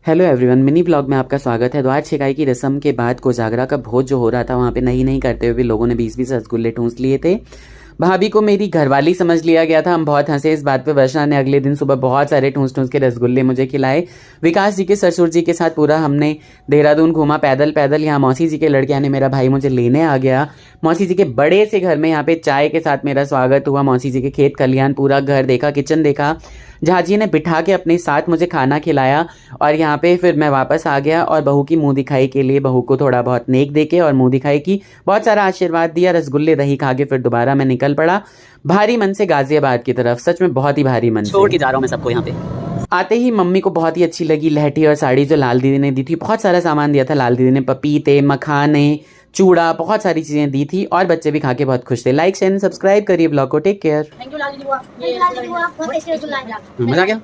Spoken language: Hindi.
हेलो एवरीवन, मिनी ब्लॉग में आपका स्वागत है। द्वार छिकाई की रस्म के बाद कोजागरा का भोज जो हो रहा था, वहाँ पे नहीं करते हुए लोगों ने 20-20 रसगुल्ले ठूंस लिए थे। भाभी को मेरी घरवाली समझ लिया गया था। हम बहुत हंसे इस बात पे। वर्षा ने अगले दिन सुबह बहुत सारे ठूंस के रसगुल्ले मुझे खिलाए। विकास जी के ससुर जी के साथ पूरा हमने देहरादून घूमा पैदल। यहाँ मौसी जी के लड़के यानी मेरा भाई मुझे लेने आ गया। मौसी जी के बड़े से घर में यहाँ पे चाय के साथ मेरा स्वागत हुआ। मौसी जी के खेत खलिहान पूरा घर देखा, किचन देखा। झाजी ने बिठा के अपने साथ मुझे खाना खिलाया और यहाँ पे फिर मैं वापस आ गया और बहू की मुंह दिखाई के लिए बहू को थोड़ा बहुत नेक दे के और मुंह दिखाई की, बहुत सारा आशीर्वाद दिया, रसगुल्ले दही खा के फिर दोबारा मैं निकल पड़ा भारी मन से गाजियाबाद की तरफ। सच में बहुत ही भारी मन छोड़ के जा रहा हूँ मैं सबको यहाँ पे। आते ही मम्मी को बहुत ही अच्छी लगी लहठी और साड़ी जो लाल दीदी ने दी थी। बहुत सारा सामान दिया था लाल दीदी ने, पपीते, मखाने, चूड़ा, बहुत सारी चीजें दी थी और बच्चे भी खा के बहुत खुश थे। लाइक शेयर सब्सक्राइब करिए ब्लॉग को। Take care. मजा आ गया।